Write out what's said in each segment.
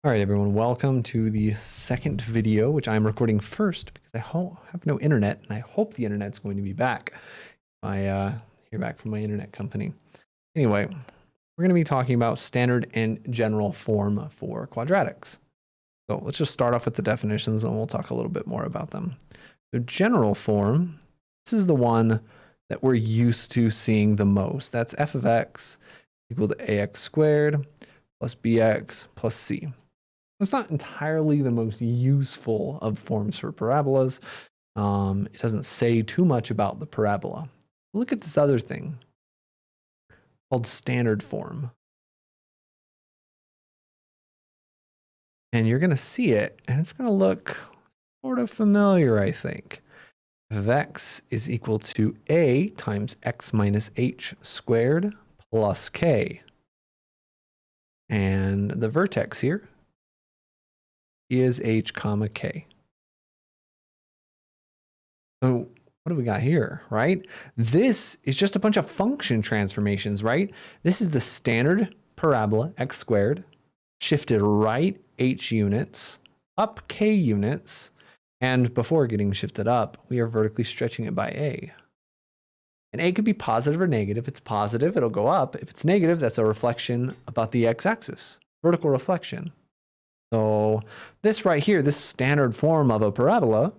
All right, everyone, welcome to the second video, which I'm recording first because I have no internet, and I hope the internet's going to be back. I hear back from my internet company. Anyway, we're going to be talking about standard and general form for quadratics. So let's just start off with the definitions, and we'll talk a little bit more about them. The general form, this is the one that we're used to seeing the most. That's f of x equal to ax squared plus bx plus c. It's not entirely the most useful of forms for parabolas. It doesn't say too much about the parabola. Look at this other thing called standard form. And you're going to see it, and it's going to look sort of familiar, I think. F of x is equal to a times x minus h squared plus k. And the vertex here is h comma k. So what do we got here, right? This is just a bunch of function transformations, right? This is the standard parabola, x squared, shifted right h units, up k units, and before getting shifted up, we are vertically stretching it by a. And a could be positive or negative. If it's positive, it'll go up. If it's negative, that's a reflection about the x-axis, vertical reflection. So this right here, this standard form of a parabola,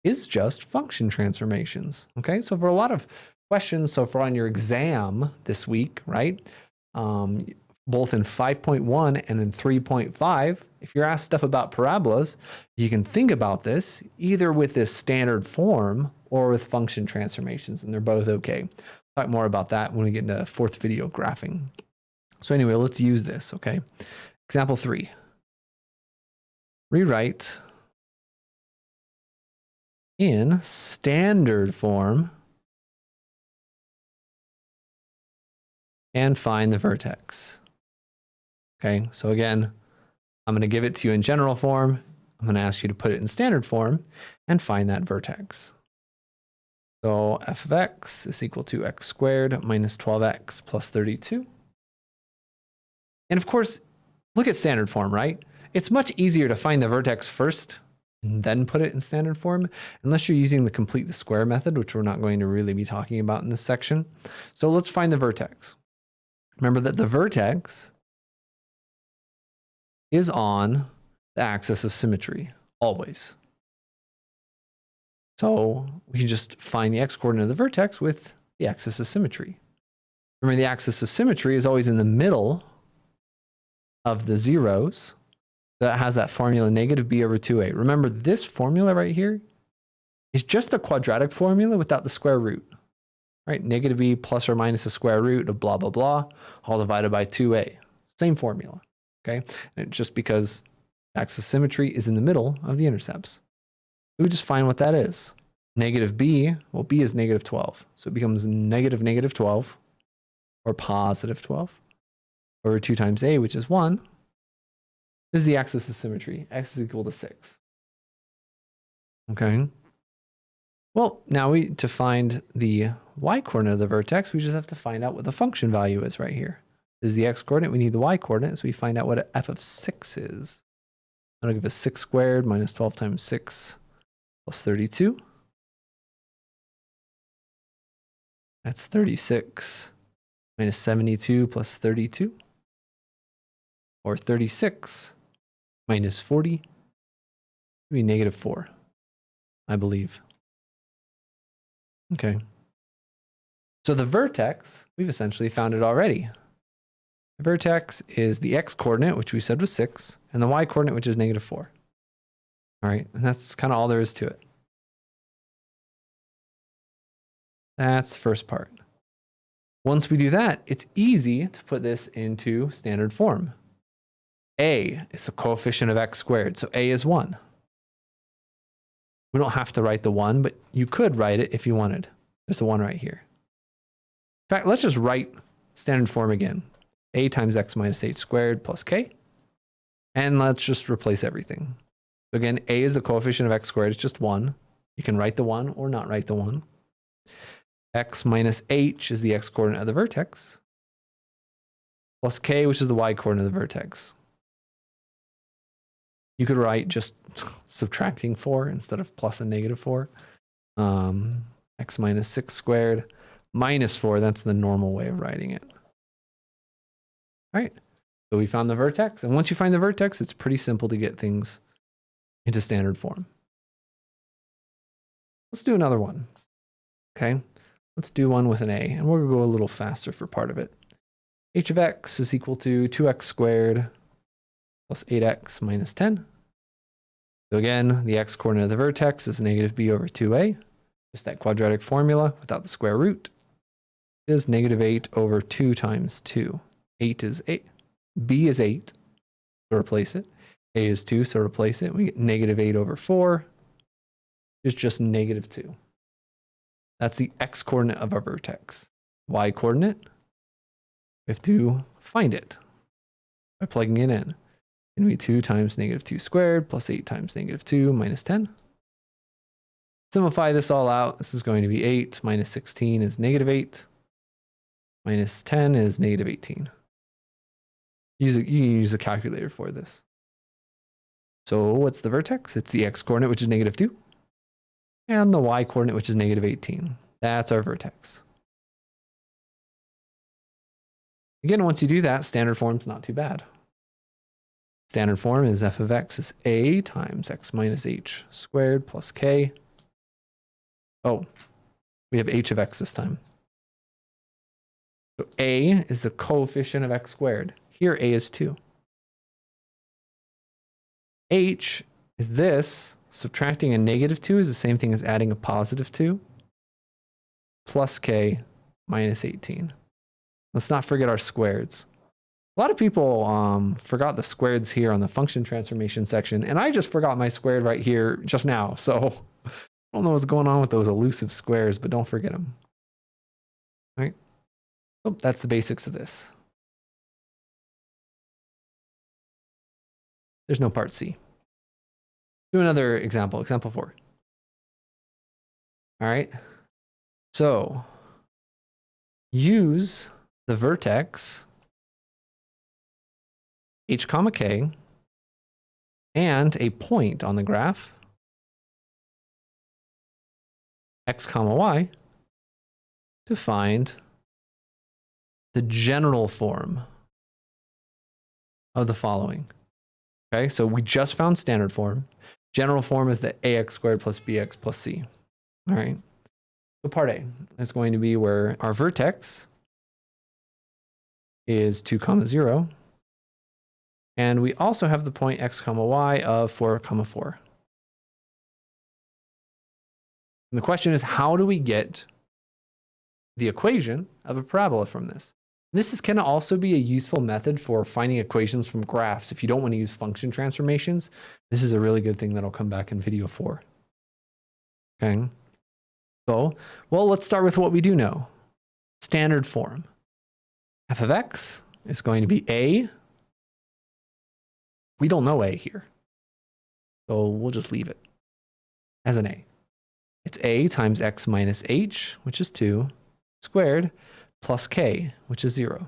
is just function transformations. Okay, so for a lot of questions, so for on your exam this week, right, both in 5.1 and in 3.5, if you're asked stuff about parabolas, you can think about this either with this standard form or with function transformations, and they're both okay. Talk more about that when we get into fourth video graphing. So anyway, let's use this, okay? Example 3. Rewrite in standard form and find the vertex. Okay, so again, I'm going to give it to you in general form. I'm going to ask you to put it in standard form and find that vertex. So f of x is equal to x squared minus 12x plus 32. And of course, look at standard form, right? It's much easier to find the vertex first and then put it in standard form, unless you're using the complete the square method, which we're not going to really be talking about in this section. So let's find the vertex. Remember that the vertex is on the axis of symmetry, always. So we can just find the x-coordinate of the vertex with the axis of symmetry. Remember, the axis of symmetry is always in the middle of the zeros. That has that formula negative b over 2a. Remember, this formula right here is just a quadratic formula without the square root, right? Negative b plus or minus the square root of blah, blah, blah, all divided by 2a. Same formula, okay? And just because axis of symmetry is in the middle of the intercepts. We would just find what that is. Negative b, well, b is negative 12. So it becomes negative negative 12 or positive 12 over 2 times a, which is 1. This is the axis of symmetry. X is equal to 6. Okay. Well, now to find the y-coordinate of the vertex, we just have to find out what the function value is right here. This is the x-coordinate. We need the y-coordinate, so we find out what f of 6 is. That'll give us 6 squared minus 12 times 6 plus 32. That's 36 minus 72 plus 32. Or 36 minus 40 would be negative 4, I believe. Okay. So the vertex, we've essentially found it already. The vertex is the x-coordinate, which we said was 6, and the y-coordinate, which is negative 4. All right, and that's kind of all there is to it. That's the first part. Once we do that, it's easy to put this into standard form. A is the coefficient of x squared, so a is 1. We don't have to write the 1, but you could write it if you wanted. There's the 1 right here. In fact, let's just write standard form again. A times x minus h squared plus k. And let's just replace everything. So again, a is the coefficient of x squared. It's just 1. You can write the 1 or not write the 1. X minus h is the x-coordinate of the vertex. Plus k, which is the y-coordinate of the vertex. You could write just subtracting 4 instead of plus and negative 4. X minus 6 squared minus 4. That's the normal way of writing it. All right. So we found the vertex. And once you find the vertex, it's pretty simple to get things into standard form. Let's do another one. Okay. Let's do one with an a. And we'll go a little faster for part of it. H of x is equal to 2x squared plus 8x minus 10. So again, the x coordinate of the vertex is negative b over 2a. Just that quadratic formula without the square root is negative 8 over 2 times 2. 8 is 8. B is 8, so replace it. A is 2, so replace it. We get negative 8 over 4 is just negative 2. That's the x coordinate of our vertex. Y coordinate, we have to find it by plugging it in. It's going to be 2 times negative 2 squared plus 8 times negative 2 minus 10. Simplify this all out. This is going to be 8 minus 16 is negative 8. Minus 10 is negative 18. You can use a calculator for this. So what's the vertex? It's the x coordinate, which is negative 2. And the y coordinate, which is negative 18. That's our vertex. Again, once you do that, standard form's not too bad. Standard form is f of x is a times x minus h squared plus k. Oh, we have h of x this time. So a is the coefficient of x squared. Here a is 2. H is this. Subtracting a negative 2 is the same thing as adding a positive 2. Plus k minus 18. Let's not forget our squareds. A lot of people forgot the squareds here on the function transformation section, and I just forgot my squared right here just now. So I don't know what's going on with those elusive squares, but don't forget them. All right. So that's the basics of this. There's no part C. Do another example, example 4. All right. So use the vertex h comma k and a point on the graph x comma y to find the general form of the following. Okay, so we just found standard form. General form is the ax squared plus bx plus c. All right. So part A is going to be where our vertex is 2, 0. And we also have the point x comma y of 4, 4. And the question is, how do we get the equation of a parabola from this? This can also be a useful method for finding equations from graphs. If you don't want to use function transformations, this is a really good thing that'll come back in video 4. Okay. So, well, let's start with what we do know. Standard form. F of x is going to be a. We don't know a here. So we'll just leave it as an a. It's a times x minus h, which is 2, squared, plus k, which is 0.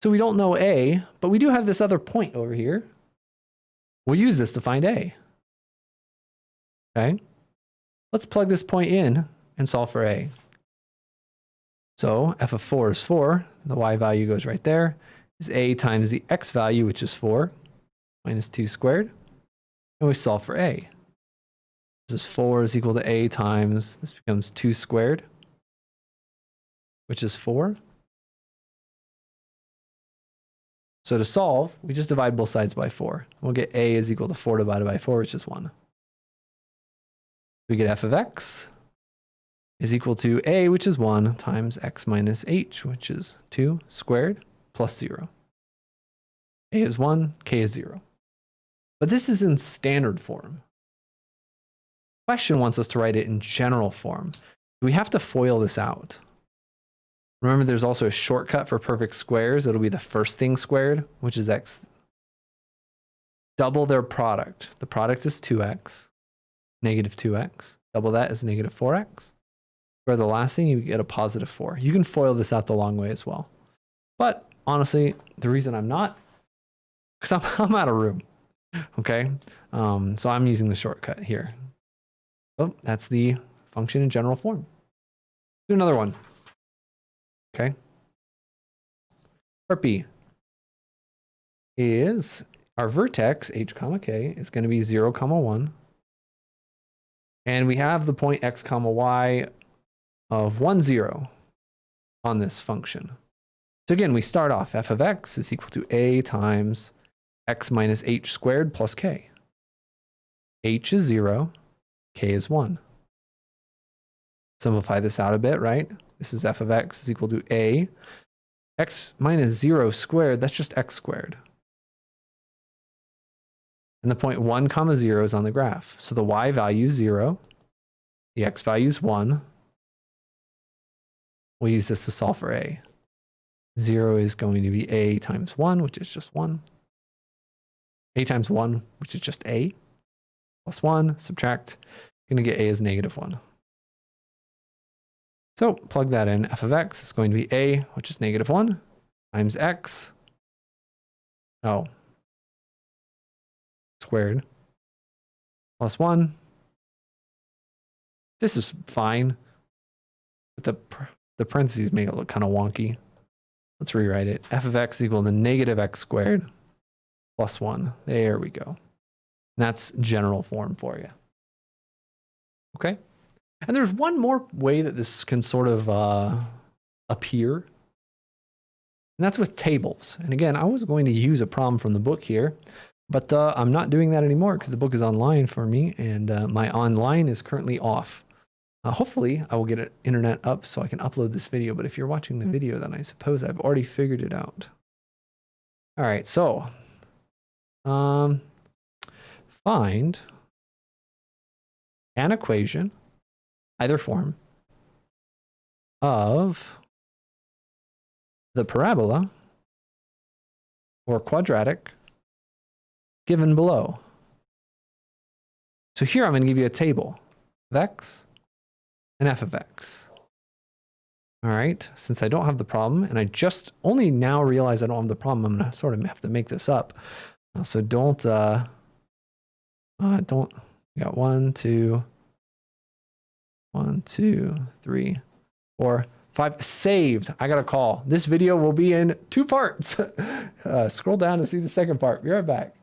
So we don't know a, but we do have this other point over here. We'll use this to find a. Okay. Let's plug this point in and solve for a. So f of 4 is 4. The y value goes right there. Is a times the x value, which is 4, minus 2 squared. And we solve for a. This is 4 is equal to a times, this becomes 2 squared, which is 4. So to solve, we just divide both sides by 4. We'll get a is equal to 4 divided by 4, which is 1. We get f of x is equal to a, which is 1, times x minus h, which is 2 squared, plus 0. A is 1, k is 0. But this is in standard form. The question wants us to write it in general form. We have to FOIL this out. Remember, there's also a shortcut for perfect squares. It'll be the first thing squared, which is x. Double their product. The product is 2x, negative 2x. Double that is negative 4x. Square the last thing, you get a positive 4. You can FOIL this out the long way as well. But honestly, the reason I'm not because I'm out of room. Okay, so I'm using the shortcut here. Oh, that's the function in general form. Do another one. Okay. Part B is our vertex h comma k is going to be 0 comma 1. And we have the point x comma y of 1, 0 on this function. So again, we start off f of x is equal to a times x minus h squared plus k. H is 0, k is 1. Simplify this out a bit, right? This is f of x is equal to a. X minus 0 squared, that's just x squared. And the point 1 comma 0 is on the graph. So the y value is 0. The x value is 1. We'll use this to solve for a. 0 is going to be a times 1, which is just 1. A times 1, which is just a. Plus 1, subtract. You're going to get a as negative 1. So plug that in. F of x is going to be a, which is negative 1, times x. Oh. Squared. Plus 1. This is fine. But the parentheses make it look kind of wonky. Let's rewrite it. F of x equal to negative x squared plus 1. There we go. And that's general form for you. Okay? And there's one more way that this can sort of appear. And that's with tables. And again, I was going to use a problem from the book here, but I'm not doing that anymore because the book is online for me and my online is currently off. Hopefully I will get an internet up so I can upload this video, but if you're watching the video, then I suppose I've already figured it out. All right, so find an equation, either form, of the parabola or quadratic given below. So here I'm going to give you a table of x and f of x. All right, since I don't have the problem, and I just only now realize I don't have the problem, I'm going to sort of have to make this up. So don't, we got 1, 2, 3, 4, 5, saved. I got a call. This video will be in 2 parts. Scroll down to see the second part. Be right back.